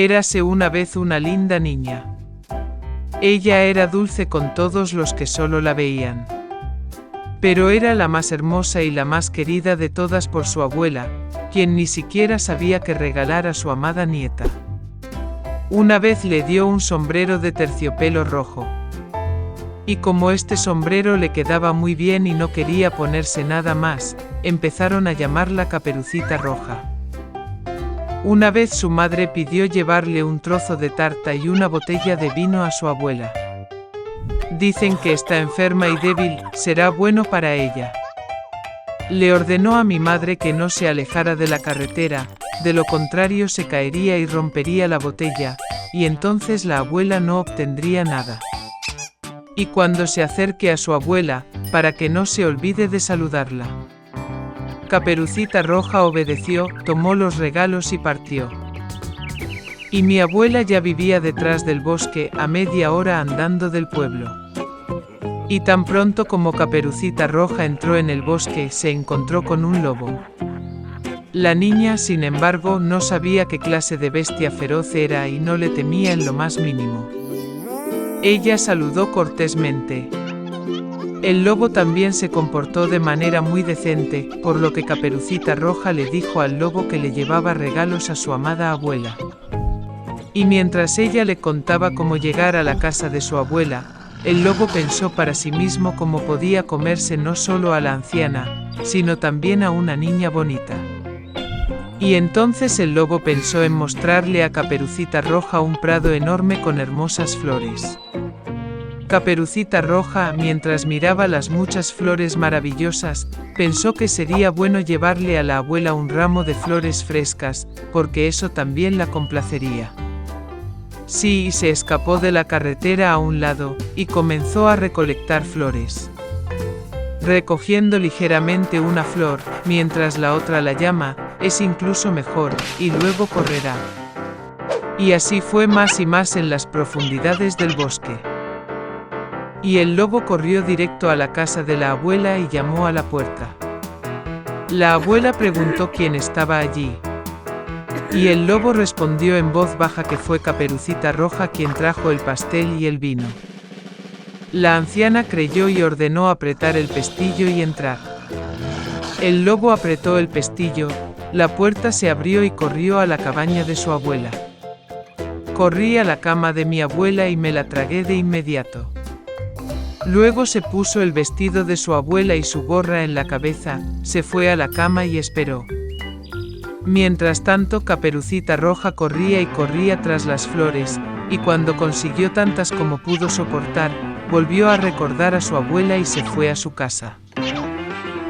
Érase una vez una linda niña. Ella era dulce con todos los que solo la veían. Pero era la más hermosa y la más querida de todas por su abuela, quien ni siquiera sabía qué regalar a su amada nieta. Una vez le dio un sombrero de terciopelo rojo. Y como este sombrero le quedaba muy bien y no quería ponerse nada más, empezaron a llamarla Caperucita Roja. Una vez su madre pidió llevarle un trozo de tarta y una botella de vino a su abuela. Dicen que está enferma y débil, será bueno para ella. Le ordenó a mi madre que no se alejara de la carretera, de lo contrario se caería y rompería la botella, y entonces la abuela no obtendría nada. Y cuando se acerque a su abuela, para que no se olvide de saludarla. Caperucita Roja obedeció, tomó los regalos y partió. Y mi abuela ya vivía detrás del bosque, a media hora andando del pueblo. Y tan pronto como Caperucita Roja entró en el bosque, se encontró con un lobo. La niña, sin embargo, no sabía qué clase de bestia feroz era y no le temía en lo más mínimo. Ella saludó cortésmente. El lobo también se comportó de manera muy decente, por lo que Caperucita Roja le dijo al lobo que le llevaba regalos a su amada abuela. Y mientras ella le contaba cómo llegar a la casa de su abuela, el lobo pensó para sí mismo cómo podía comerse no solo a la anciana, sino también a una niña bonita. Y entonces el lobo pensó en mostrarle a Caperucita Roja un prado enorme con hermosas flores. Caperucita Roja, mientras miraba las muchas flores maravillosas, pensó que sería bueno llevarle a la abuela un ramo de flores frescas, porque eso también la complacería. Sí, y se escapó de la carretera a un lado, y comenzó a recolectar flores. Recogiendo ligeramente una flor, mientras la otra la llama, es incluso mejor, y luego correrá. Y así fue más y más en las profundidades del bosque. Y el lobo corrió directo a la casa de la abuela y llamó a la puerta. La abuela preguntó quién estaba allí. Y el lobo respondió en voz baja que fue Caperucita Roja quien trajo el pastel y el vino. La anciana creyó y ordenó apretar el pestillo y entrar. El lobo apretó el pestillo, la puerta se abrió y corrió a la cabaña de su abuela. Corrí a la cama de mi abuela y me la tragué de inmediato. Luego se puso el vestido de su abuela y su gorra en la cabeza, se fue a la cama y esperó. Mientras tanto, Caperucita Roja corría y corría tras las flores, y cuando consiguió tantas como pudo soportar, volvió a recordar a su abuela y se fue a su casa.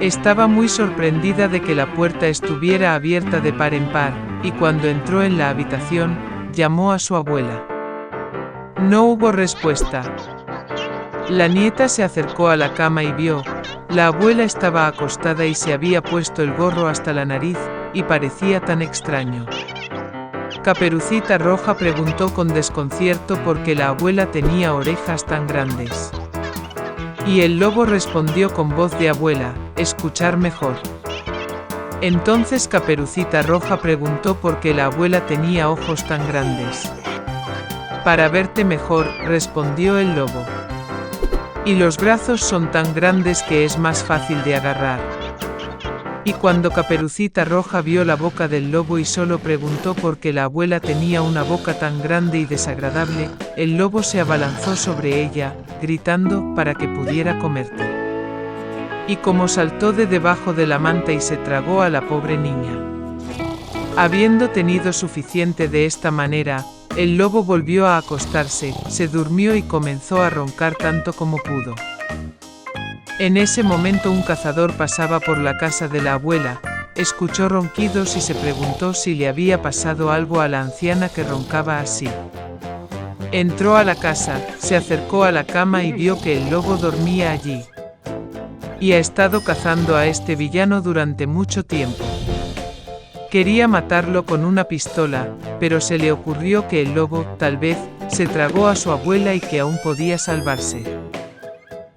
Estaba muy sorprendida de que la puerta estuviera abierta de par en par, y cuando entró en la habitación, llamó a su abuela. No hubo respuesta. La nieta se acercó a la cama y vio, la abuela estaba acostada y se había puesto el gorro hasta la nariz, y parecía tan extraño. Caperucita Roja preguntó con desconcierto por qué la abuela tenía orejas tan grandes. Y el lobo respondió con voz de abuela, escuchar mejor. Entonces Caperucita Roja preguntó por qué la abuela tenía ojos tan grandes. Para verte mejor, respondió el lobo. Y los brazos son tan grandes que es más fácil de agarrar. Y cuando Caperucita Roja vio la boca del lobo y solo preguntó por qué la abuela tenía una boca tan grande y desagradable, el lobo se abalanzó sobre ella, gritando, para que pudiera comerte. Y como saltó de debajo de la manta y se tragó a la pobre niña. Habiendo tenido suficiente de esta manera, el lobo volvió a acostarse, se durmió y comenzó a roncar tanto como pudo. En ese momento un cazador pasaba por la casa de la abuela, escuchó ronquidos y se preguntó si le había pasado algo a la anciana que roncaba así. Entró a la casa, se acercó a la cama y vio que el lobo dormía allí. Y ha estado cazando a este villano durante mucho tiempo. Quería matarlo con una pistola, pero se le ocurrió que el lobo, tal vez, se tragó a su abuela y que aún podía salvarse.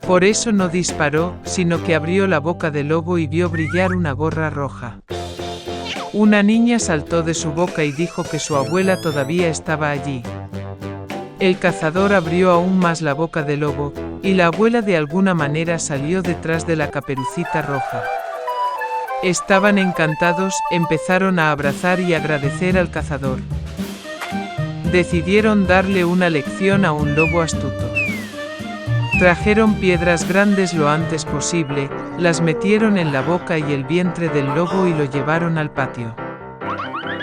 Por eso no disparó, sino que abrió la boca del lobo y vio brillar una gorra roja. Una niña saltó de su boca y dijo que su abuela todavía estaba allí. El cazador abrió aún más la boca del lobo, y la abuela de alguna manera salió detrás de la Caperucita Roja. Estaban encantados, empezaron a abrazar y agradecer al cazador. Decidieron darle una lección a un lobo astuto. Trajeron piedras grandes lo antes posible, las metieron en la boca y el vientre del lobo y lo llevaron al patio.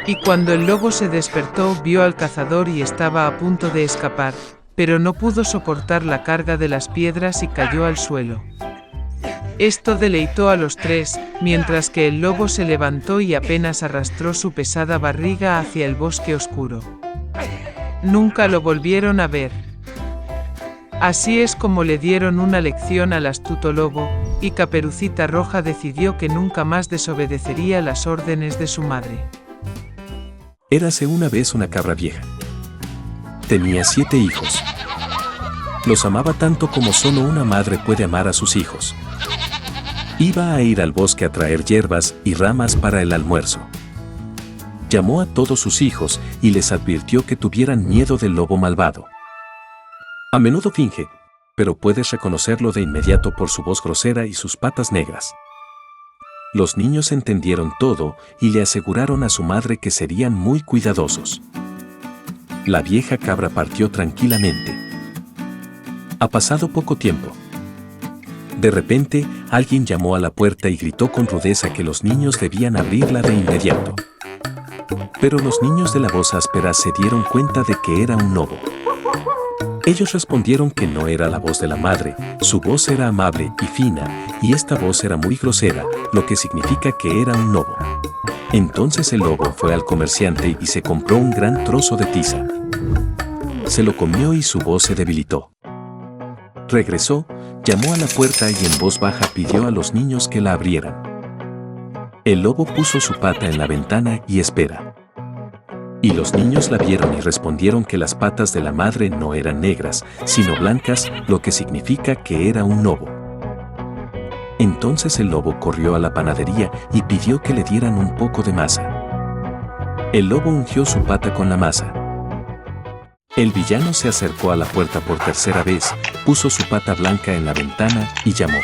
Y cuando el lobo se despertó, vio al cazador y estaba a punto de escapar, pero no pudo soportar la carga de las piedras y cayó al suelo. Esto deleitó a los tres, mientras que el lobo se levantó y apenas arrastró su pesada barriga hacia el bosque oscuro. Nunca lo volvieron a ver. Así es como le dieron una lección al astuto lobo, y Caperucita Roja decidió que nunca más desobedecería las órdenes de su madre. Érase una vez una cabra vieja. Tenía 7 hijos. Los amaba tanto como solo una madre puede amar a sus hijos. Iba a ir al bosque a traer hierbas y ramas para el almuerzo. Llamó a todos sus hijos y les advirtió que tuvieran miedo del lobo malvado. A menudo finge, pero puedes reconocerlo de inmediato por su voz grosera y sus patas negras. Los niños entendieron todo y le aseguraron a su madre que serían muy cuidadosos. La vieja cabra partió tranquilamente. Ha pasado poco tiempo. De repente, alguien llamó a la puerta y gritó con rudeza que los niños debían abrirla de inmediato. Pero los niños de la voz áspera se dieron cuenta de que era un lobo. Ellos respondieron que no era la voz de la madre, su voz era amable y fina, y esta voz era muy grosera, lo que significa que era un lobo. Entonces el lobo fue al comerciante y se compró un gran trozo de tiza. Se lo comió y su voz se debilitó. Regresó, llamó a la puerta y en voz baja pidió a los niños que la abrieran. El lobo puso su pata en la ventana y espera. Y los niños la vieron y respondieron que las patas de la madre no eran negras, sino blancas, lo que significa que era un lobo. Entonces el lobo corrió a la panadería y pidió que le dieran un poco de masa. El lobo ungió su pata con la masa. El villano se acercó a la puerta por tercera vez, puso su pata blanca en la ventana y llamó.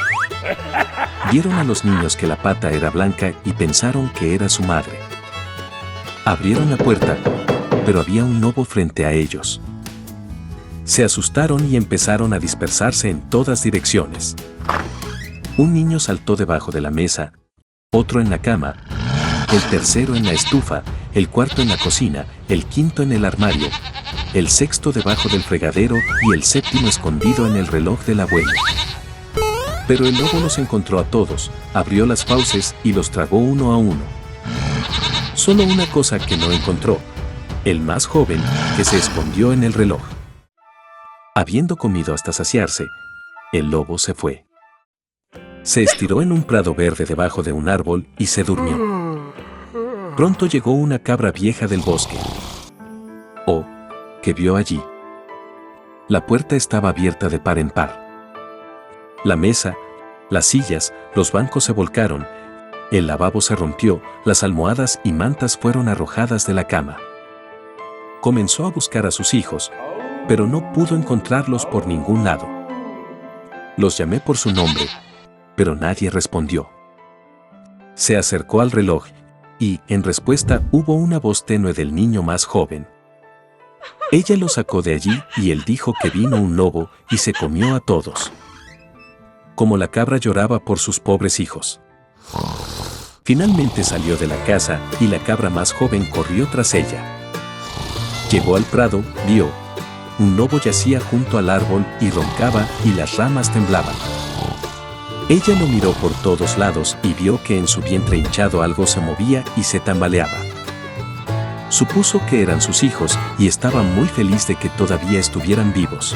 Vieron a los niños que la pata era blanca y pensaron que era su madre. Abrieron la puerta, pero había un lobo frente a ellos. Se asustaron y empezaron a dispersarse en todas direcciones. Un niño saltó debajo de la mesa, otro en la cama, el tercero en la estufa, el cuarto en la cocina, el quinto en el armario, el sexto debajo del fregadero y el séptimo escondido en el reloj del abuelo. Pero el lobo los encontró a todos, abrió las fauces y los tragó uno a uno. Solo una cosa que no encontró, el más joven, que se escondió en el reloj. Habiendo comido hasta saciarse, el lobo se fue. Se estiró en un prado verde debajo de un árbol y se durmió. Pronto llegó una cabra vieja del bosque. Oh, ¿qué vio allí? La puerta estaba abierta de par en par. La mesa, las sillas, los bancos se volcaron, el lavabo se rompió, las almohadas y mantas fueron arrojadas de la cama. Comenzó a buscar a sus hijos, pero no pudo encontrarlos por ningún lado. Los llamé por su nombre, pero nadie respondió. Se acercó al reloj y, en respuesta, hubo una voz tenue del niño más joven. Ella lo sacó de allí y él dijo que vino un lobo y se comió a todos. Como la cabra lloraba por sus pobres hijos. Finalmente salió de la casa y la cabra más joven corrió tras ella. Llegó al prado, vio. Un lobo yacía junto al árbol y roncaba y las ramas temblaban. Ella lo miró por todos lados y vio que en su vientre hinchado algo se movía y se tambaleaba. Supuso que eran sus hijos y estaba muy feliz de que todavía estuvieran vivos.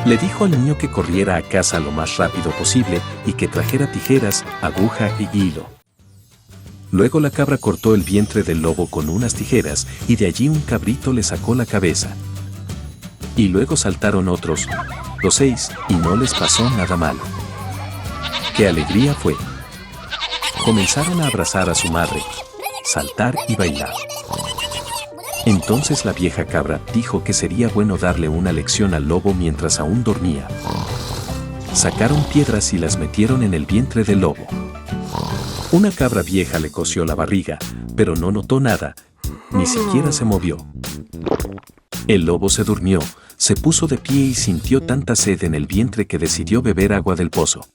Le dijo al niño que corriera a casa lo más rápido posible y que trajera tijeras, aguja y hilo. Luego la cabra cortó el vientre del lobo con unas tijeras y de allí un cabrito le sacó la cabeza. Y luego saltaron otros, los 6, y no les pasó nada malo. ¡Qué alegría fue! Comenzaron a abrazar a su madre, saltar y bailar. Entonces la vieja cabra dijo que sería bueno darle una lección al lobo mientras aún dormía. Sacaron piedras y las metieron en el vientre del lobo. Una cabra vieja le cosió la barriga, pero no notó nada, ni siquiera se movió. El lobo se durmió, se puso de pie y sintió tanta sed en el vientre que decidió beber agua del pozo.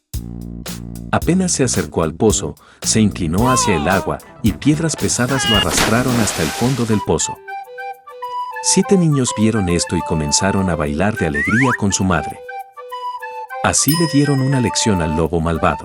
Apenas se acercó al pozo, se inclinó hacia el agua y piedras pesadas lo arrastraron hasta el fondo del pozo. 7 niños vieron esto y comenzaron a bailar de alegría con su madre. Así le dieron una lección al lobo malvado.